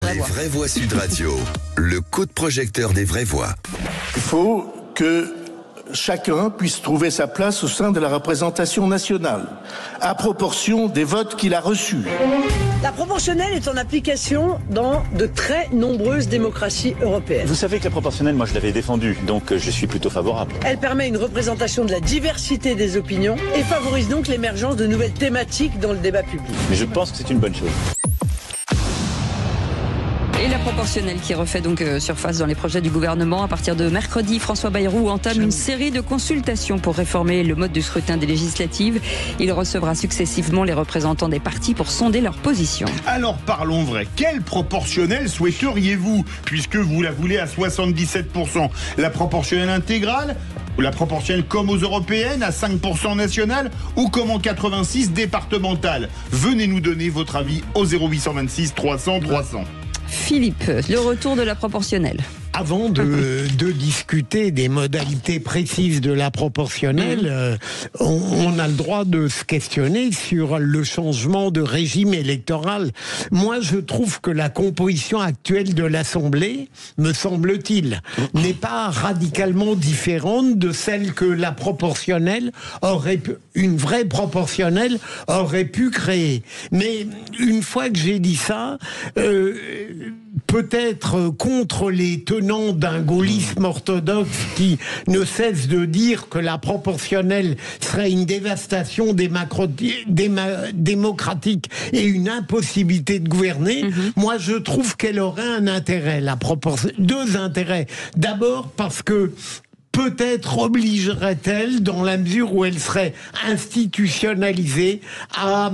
vraies voix. Les vraies voix Sud Radio, le coup de projecteur des vraies voix. Il faut que chacun puisse trouver sa place au sein de la représentation nationale, à proportion des votes qu'il a reçus. La proportionnelle est en application dans de très nombreuses démocraties européennes. Vous savez que la proportionnelle, moi je l'avais défendue, donc je suis plutôt favorable. Elle permet une représentation de la diversité des opinions et favorise donc l'émergence de nouvelles thématiques dans le débat public. Mais je pense que c'est une bonne chose. Et la proportionnelle qui refait donc surface dans les projets du gouvernement. À partir de mercredi, François Bayrou entame une série de consultations pour réformer le mode de scrutin des législatives. Il recevra successivement les représentants des partis pour sonder leur position. Alors parlons vrai, quelle proportionnelle souhaiteriez-vous, puisque vous la voulez à 77%? La proportionnelle intégrale ou la proportionnelle comme aux européennes à 5% nationale ou comme en 86 départementale? Venez nous donner votre avis au 0826 300 300. Philippe, le retour de la proportionnelle. Avant de discuter des modalités précises de la proportionnelle, on a le droit de se questionner sur le changement de régime électoral. Moi, je trouve que la composition actuelle de l'Assemblée, me semble-t-il, n'est pas radicalement différente de celle que la proportionnelle une vraie proportionnelle aurait pu créer. Mais une fois que j'ai dit ça, peut-être contre les tenants d'un gaullisme orthodoxe qui ne cesse de dire que la proportionnelle serait une dévastation démocratique et une impossibilité de gouverner, moi je trouve qu'elle aurait un intérêt, deux intérêts. D'abord parce que peut-être obligerait-elle, dans la mesure où elle serait institutionnalisée, à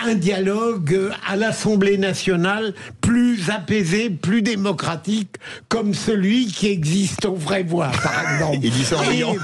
un dialogue à l'Assemblée nationale plus apaisé, plus démocratique, comme celui qui existe aux vraies voix, par exemple. Il dit ça en riant.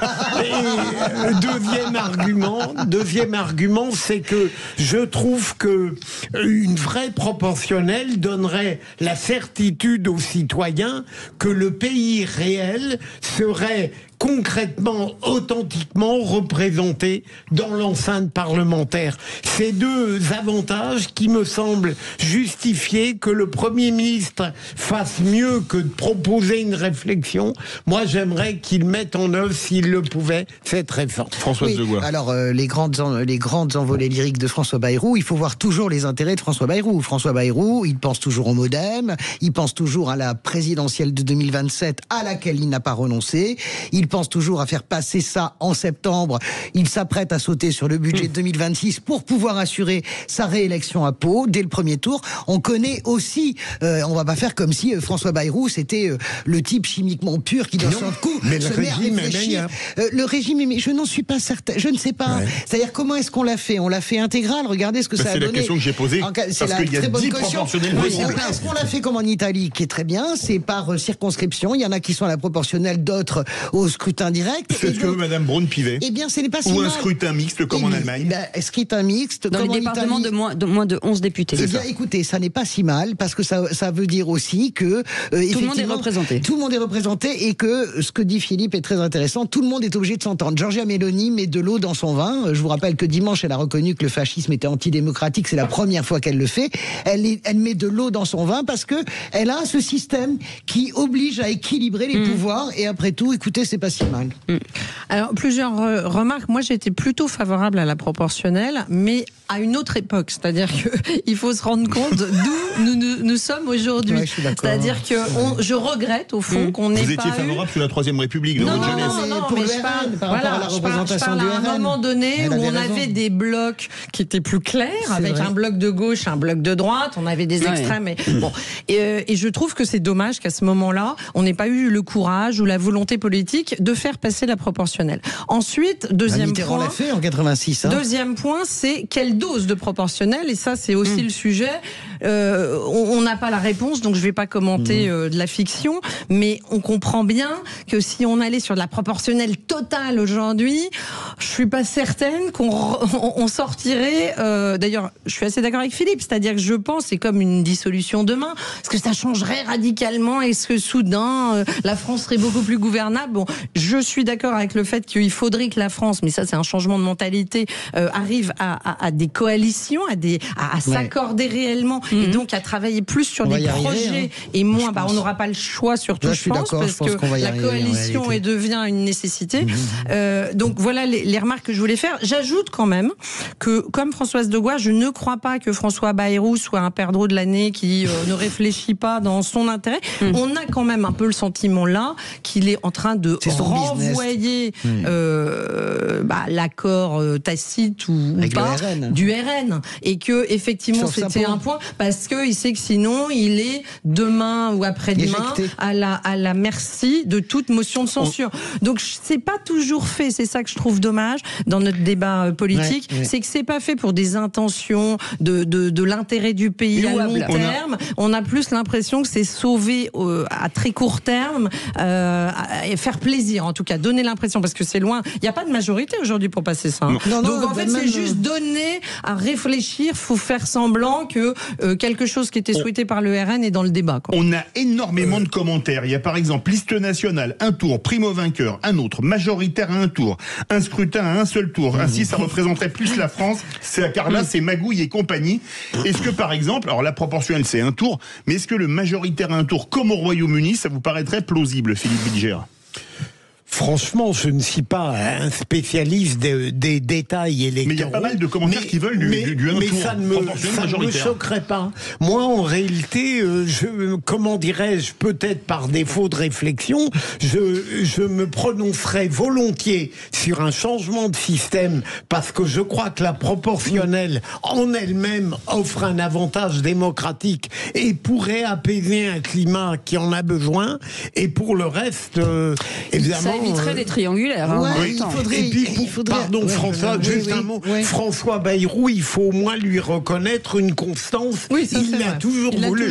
Deuxième argument, c'est que je trouve que une vraie proportionnelle donnerait la certitude aux citoyens que le pays réel serait concrètement, authentiquement représenté dans l'enceinte parlementaire. Ces deux avantages qui me semblent justifier que le Premier ministre fasse mieux que de proposer une réflexion. Moi, j'aimerais qu'il mette en œuvre, s'il le pouvait, cette réforme. Françoise Degois. Alors, les grandes envolées lyriques de François Bayrou, il faut voir toujours les intérêts de François Bayrou. François Bayrou, il pense toujours au MoDem, il pense toujours à la présidentielle de 2027 à laquelle il n'a pas renoncé. Il pense toujours à faire passer ça en septembre. Il s'apprête à sauter sur le budget de 2026 pour pouvoir assurer sa réélection à Pau dès le premier tour. On connaît aussi, on va pas faire comme si François Bayrou c'était le type chimiquement pur qui dans son coup se met à réfléchir. Le régime, mais je n'en suis pas certain. Je ne sais pas. Ouais. C'est-à-dire comment est-ce qu'on l'a fait? On l'a fait intégral. Regardez ce que ça a donné. C'est la question que j'ai posée. C'est parce qu'il y a 10 proportionnelles possibles. Est-ce qu'on l'a fait comme en Italie, qui est très bien? C'est par circonscription. Il y en a qui sont à la proportionnelle, d'autres au scrutin direct. C'est ce que veut Madame Braun-Pivet. Eh bien, ce n'est pas si Ou mal. Un scrutin mixte comme en Allemagne. Scrutin mixte dans comme les départements de moins de 11 députés. Eh bien, écoutez, ça n'est pas si mal parce que ça veut dire aussi que tout le monde est représenté. Tout le monde est représenté et que ce que dit Philippe est très intéressant. Tout le monde est obligé de s'entendre. Giorgia Meloni met de l'eau dans son vin. Je vous rappelle que dimanche, elle a reconnu que le fascisme était antidémocratique. C'est la première fois qu'elle le fait. Elle met de l'eau dans son vin parce que elle a ce système qui oblige à équilibrer les pouvoirs. Et après tout, écoutez, c'est pas si mal. Alors, plusieurs remarques. Moi, j'étais plutôt favorable à la proportionnelle, mais à une autre époque. C'est-à-dire qu'il faut se rendre compte d'où nous sommes aujourd'hui. Ouais, c'est-à-dire que je regrette, au fond, qu'on n'ait pas Vous étiez favorable sous la Troisième République dans votre jeunesse. Non, mais je parle à la représentation du RN. À un moment donné où on avait des blocs qui étaient plus clairs, avec un bloc de gauche, un bloc de droite, on avait des extrêmes. Et je trouve que c'est dommage qu'à ce moment-là, on n'ait pas eu le courage ou la volonté politique de faire passer la proportionnelle. Ensuite, deuxième point. On l'a fait en 86. Deuxième point, c'est quelle dose de proportionnelle, et ça c'est aussi le sujet. On n'a pas la réponse, donc je ne vais pas commenter de la fiction, mais on comprend bien que si on allait sur de la proportionnelle totale aujourd'hui, je ne suis pas certaine qu'on sortirait. D'ailleurs, je suis assez d'accord avec Philippe, c'est-à-dire que je pense c'est comme une dissolution demain. Est-ce que ça changerait radicalement? Est-ce que soudain la France serait beaucoup plus gouvernable? Bon, je suis d'accord avec le fait qu'il faudrait que la France, mais ça c'est un changement de mentalité, arrive à des coalitions, à s'accorder réellement et donc à travailler plus sur des projets et moins. On n'aura pas le choix surtout, je pense, parce que la coalition devient une nécessité. Donc voilà les remarques que je voulais faire. J'ajoute quand même que, comme Françoise Degois, je ne crois pas que François Bayrou soit un perdreau de l'année qui ne réfléchit pas dans son intérêt. On a quand même un peu le sentiment là qu'il est en train de renvoyer l'accord tacite ou pas du RN, et que effectivement c'était un point, parce qu'il sait que sinon il est demain ou après-demain à la merci de toute motion de censure. Donc c'est pas toujours fait, c'est ça que je trouve dommage dans notre débat politique, c'est que c'est pas fait pour des intentions de l'intérêt du pays à long terme. On a plus l'impression que c'est sauver à très court terme, et faire plaisir, en tout cas donner l'impression, parce que c'est loin, il n'y a pas de majorité aujourd'hui pour passer ça. Donc en fait c'est juste donner à réfléchir, faut faire semblant que quelque chose qui était souhaité par le RN est dans le débat, quoi. On a énormément de commentaires. Il y a par exemple liste nationale, un tour, primo vainqueur, un autre, majoritaire à un tour, un scrutin à un seul tour. Ainsi, ça représenterait plus la France. C'est à Carla, c'est Magouille et compagnie. Est-ce que par exemple, alors la proportionnelle c'est un tour, mais est-ce que le majoritaire à un tour, comme au Royaume-Uni, ça vous paraîtrait plausible, Philippe Bilger ? Franchement, je ne suis pas un spécialiste des détails électoraux. Mais il y a pas mal de commentaires qui veulent du un tour ça ne me choquerait pas. Moi, en réalité, comment dirais-je, peut-être par défaut de réflexion, je me prononcerais volontiers sur un changement de système, parce que je crois que la proportionnelle en elle-même offre un avantage démocratique et pourrait apaiser un climat qui en a besoin. Et pour le reste, évidemment... Ça éviterait des triangulaires. Pardon François, juste un mot. François Bayrou, il faut au moins lui reconnaître une constance. Il l'a toujours voulu.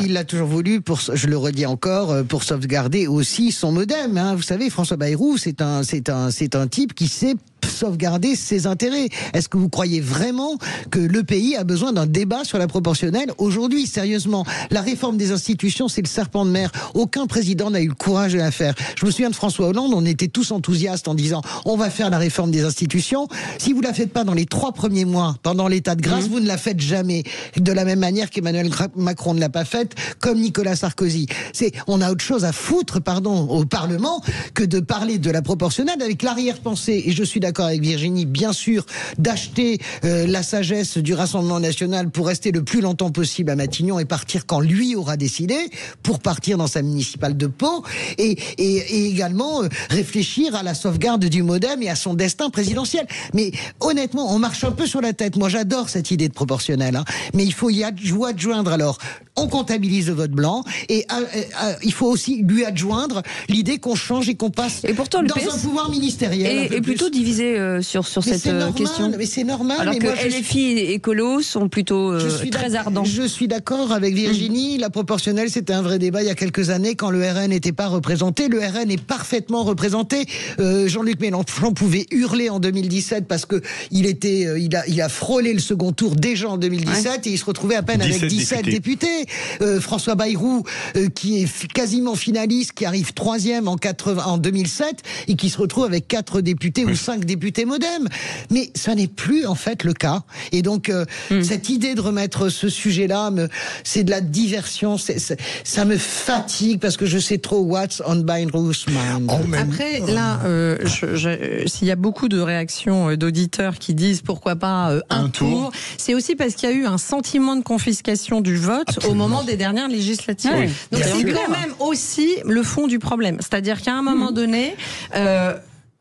Il l'a toujours voulu, je le redis encore, pour sauvegarder aussi son modem. Hein. Vous savez, François Bayrou, c'est un type qui sait sauvegarder ses intérêts. Est-ce que vous croyez vraiment que le pays a besoin d'un débat sur la proportionnelle aujourd'hui? Sérieusement, la réforme des institutions, c'est le serpent de mer. Aucun président n'a eu le courage de la faire. Je me souviens de François Hollande, on était tous enthousiastes en disant on va faire la réforme des institutions. Si vous la faites pas dans les 3 premiers mois, pendant l'état de grâce, vous ne la faites jamais. De la même manière qu'Emmanuel Macron ne l'a pas faite, comme Nicolas Sarkozy. On a autre chose à foutre, au Parlement, que de parler de la proportionnelle avec l'arrière-pensée. Et je suis d'accord avec Virginie, bien sûr, d'acheter la sagesse du Rassemblement national pour rester le plus longtemps possible à Matignon et partir quand lui aura décidé, pour partir dans sa municipale de Pau, et également réfléchir à la sauvegarde du modem et à son destin présidentiel. Mais honnêtement, on marche un peu sur la tête. Moi, j'adore cette idée de proportionnelle, hein, mais il faut y adjoindre alors. On comptabilise le vote blanc et il faut aussi lui adjoindre l'idée qu'on change et qu'on passe pourtant, dans un pouvoir ministériel. Et plutôt divisé sur cette question. Mais c'est normal. Alors que LFI et Écolo sont plutôt très ardents. Je suis d'accord avec Virginie. La proportionnelle, c'était un vrai débat il y a quelques années quand le RN n'était pas représenté. Le RN est parfaitement représenté. Jean-Luc Mélenchon pouvait hurler en 2017 parce que il a frôlé le second tour déjà en 2017 et il se retrouvait à peine avec 17 députés. François Bayrou, qui est quasiment finaliste, qui arrive 3e en 2007 et qui se retrouve avec 4 députés ou 5 députés modem. Mais ça n'est plus en fait le cas. Et donc cette idée de remettre ce sujet-là, c'est de la diversion. Ça me fatigue parce que je sais trop what's on Bayrou's mind. Après, là, s'il y a beaucoup de réactions d'auditeurs qui disent pourquoi pas un tour, c'est aussi parce qu'il y a eu un sentiment de confiscation du vote au moment des dernières législatives. Oui. Donc c'est quand même aussi le fond du problème. C'est-à-dire qu'à un moment donné,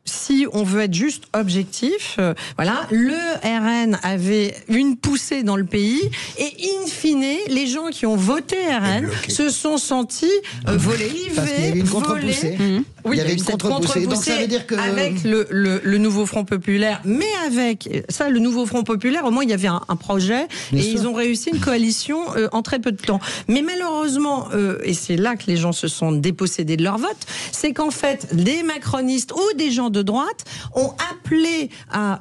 si on veut être juste objectif, le RN avait une poussée dans le pays et in fine, les gens qui ont voté RN se sont sentis volés, parce qu'il y avait une contre-poussée. Oui, il y avait une contre-poussée. Donc ça veut dire que avec le nouveau Front Populaire, mais avec ça, le nouveau Front Populaire, au moins il y avait un projet et ils ont réussi une coalition en très peu de temps. Mais malheureusement, et c'est là que les gens se sont dépossédés de leur vote, c'est qu'en fait, des macronistes ou des gens de droite ont appelé à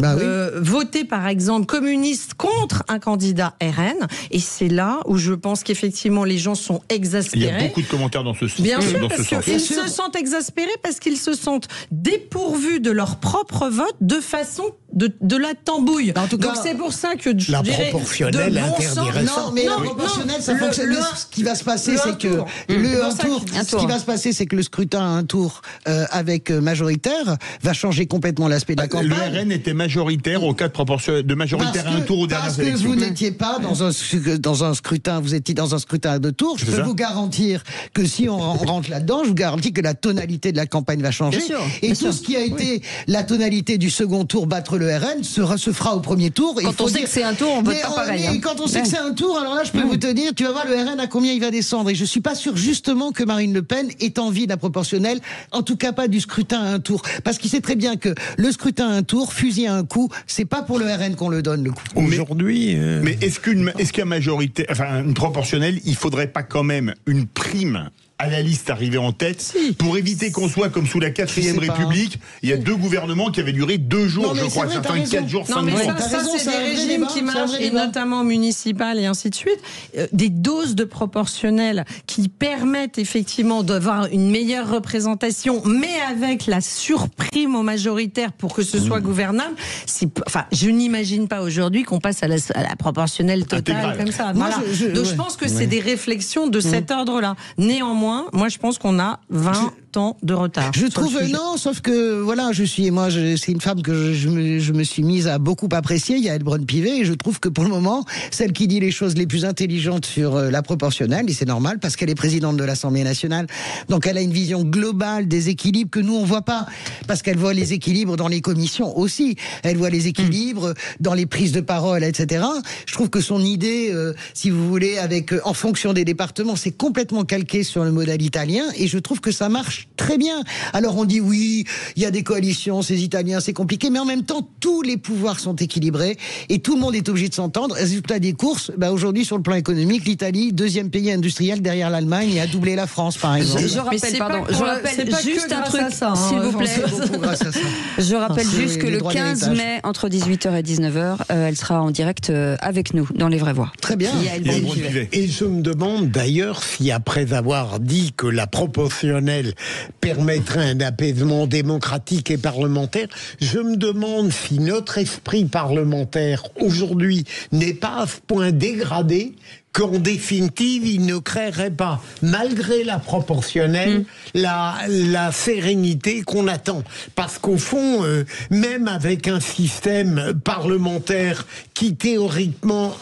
voter, par exemple, communiste contre un candidat RN. Et c'est là où je pense qu'effectivement les gens sont exaspérés. Il y a beaucoup de commentaires dans ce sens. Bien sûr, parce qu'ils se sentent exaspérés parce qu'ils se sentent dépourvus de leur propre vote de façon de la tambouille. En tout cas, donc c'est pour ça que je la dirais proportionnelle de bon interdirait sens. ça. Non, mais la proportionnelle, ça fonctionne. Ce qui va se passer, c'est que ce qui va se passer, c'est que le scrutin à un tour avec majoritaire va changer complètement l'aspect de la campagne. Le RN était majoritaire au cas de majoritaire à un tour aux dernières élections. Parce que vous n'étiez pas dans un scrutin, vous étiez dans un scrutin à 2 tours. Je peux vous garantir que si on rentre là-dedans, je vous garantis que la tonalité de la campagne va changer. Et tout ce qui a été la tonalité du second tour, battre le RN, se fera au premier tour. Quand on sait que c'est un tour, on vote pas pareil. Quand on sait que c'est un tour, alors là, je peux vous te dire, tu vas voir le RN à combien il va descendre. Et je suis pas sûr justement que Marine Le Pen ait envie de la proportionnelle, en tout cas pas du scrutin à un tour. Parce qu'il sait très bien que le scrutin à un tour, fusil à un coup, c'est pas pour le RN qu'on le donne, le coup. Aujourd'hui. Mais est-ce qu'à majorité, enfin une proportionnelle, il faudrait pas quand même une prime à la liste arrivée en tête pour éviter qu'on soit comme sous la 4e République. Il y a 2 gouvernements qui avaient duré 2 jours, je crois, certains 4 jours, 5 jours. Non, mais ça c'est des régimes qui marchent, et notamment municipal et ainsi de suite. Des doses de proportionnel qui permettent effectivement d'avoir une meilleure représentation, mais avec la surprime au majoritaire pour que ce soit gouvernable. Enfin, je n'imagine pas aujourd'hui qu'on passe à la proportionnelle totale comme ça. Voilà. Donc je pense que c'est des réflexions de cet ordre-là. Néanmoins, moi je pense qu'on a 20 ans de retard. Je trouve non, sauf que voilà, c'est une femme que je me suis mise à beaucoup apprécier, Yael Braun-Pivet, et je trouve que pour le moment, celle qui dit les choses les plus intelligentes sur la proportionnelle, et c'est normal parce qu'elle est présidente de l'Assemblée nationale, donc elle a une vision globale des équilibres que nous on voit pas, parce qu'elle voit les équilibres dans les commissions aussi, elle voit les équilibres dans les prises de parole, etc. Je trouve que son idée, si vous voulez, en fonction des départements, c'est complètement calqué sur le modèle italien, et je trouve que ça marche très bien. Alors on dit oui, il y a des coalitions, ces Italiens, c'est compliqué, mais en même temps, tous les pouvoirs sont équilibrés et tout le monde est obligé de s'entendre. Résultat des courses, aujourd'hui sur le plan économique, l'Italie, 2e pays industriel derrière l'Allemagne, et a doublé la France, par exemple. Je rappelle juste un truc, s'il vous plaît. Je rappelle juste que le 15 mai, entre 18h et 19h, elle sera en direct avec nous, dans Les Vraies Voix. Très bien. Et je me demande d'ailleurs si, après avoir dit que la proportionnelle permettrait un apaisement démocratique et parlementaire, je me demande si notre esprit parlementaire aujourd'hui n'est pas à ce point dégradé qu'en définitive, il ne créerait pas, malgré la proportionnelle, la sérénité qu'on attend. Parce qu'au fond, même avec un système parlementaire qui théoriquement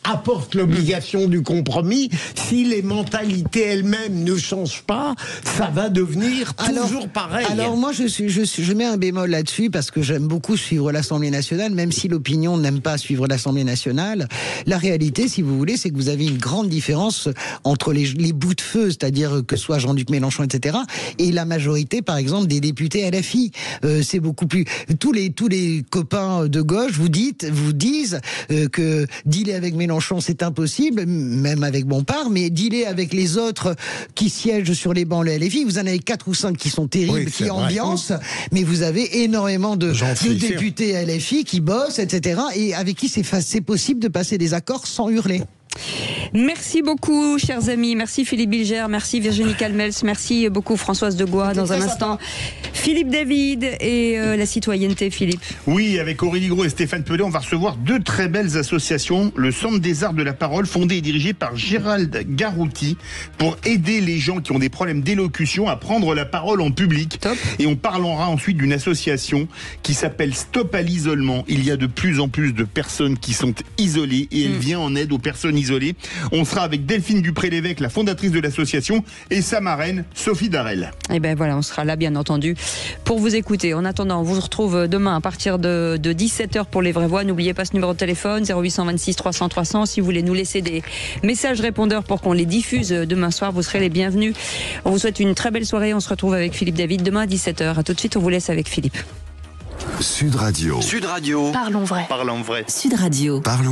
apporte l'obligation du compromis, si les mentalités elles-mêmes ne changent pas, ça va devenir toujours pareil. Alors moi, je mets un bémol là-dessus, parce que j'aime beaucoup suivre l'Assemblée nationale, même si l'opinion n'aime pas suivre l'Assemblée nationale. La réalité, si vous voulez, c'est que vous avez une grande différence entre les bouts de feu, c'est-à-dire que soit Jean-Luc Mélenchon, etc., et la majorité, par exemple, des députés LFI. C'est beaucoup plus... Tous les copains de gauche vous disent que dealer avec Mélenchon, c'est impossible, même avec Bompard, mais dealer avec les autres qui siègent sur les bancs, le LFI, vous en avez 4 ou 5 qui sont terribles, qui ambiancent, mais vous avez énormément de députés LFI qui bossent, etc., et avec qui c'est possible de passer des accords sans hurler. Merci beaucoup, chers amis. Merci Philippe Bilger, merci Virginie Calmels, merci beaucoup Françoise de Gois. Dans un instant, Philippe David et la citoyenneté, Philippe. Oui, avec Aurélie Gros et Stéphane Pelé, on va recevoir 2 très belles associations. Le Centre des Arts de la Parole, fondé et dirigé par Gérald Garouti, pour aider les gens qui ont des problèmes d'élocution à prendre la parole en public. Top. Et on parlera ensuite d'une association qui s'appelle Stop à l'isolement. Il y a de plus en plus de personnes qui sont isolées et elle vient en aide aux personnes isolées. On sera avec Delphine Dupré-Lévesque, la fondatrice de l'association, et sa marraine, Sophie Darel. Et ben voilà, on sera là bien entendu pour vous écouter. En attendant, on vous retrouve demain à partir de 17h pour Les Vraies Voix. N'oubliez pas ce numéro de téléphone, 0826 300 300. Si vous voulez nous laisser des messages répondeurs pour qu'on les diffuse demain soir, vous serez les bienvenus. On vous souhaite une très belle soirée. On se retrouve avec Philippe David demain à 17h. À tout de suite, on vous laisse avec Philippe. Sud Radio. Sud Radio. Parlons vrai. Parlons vrai. Sud Radio. Parlons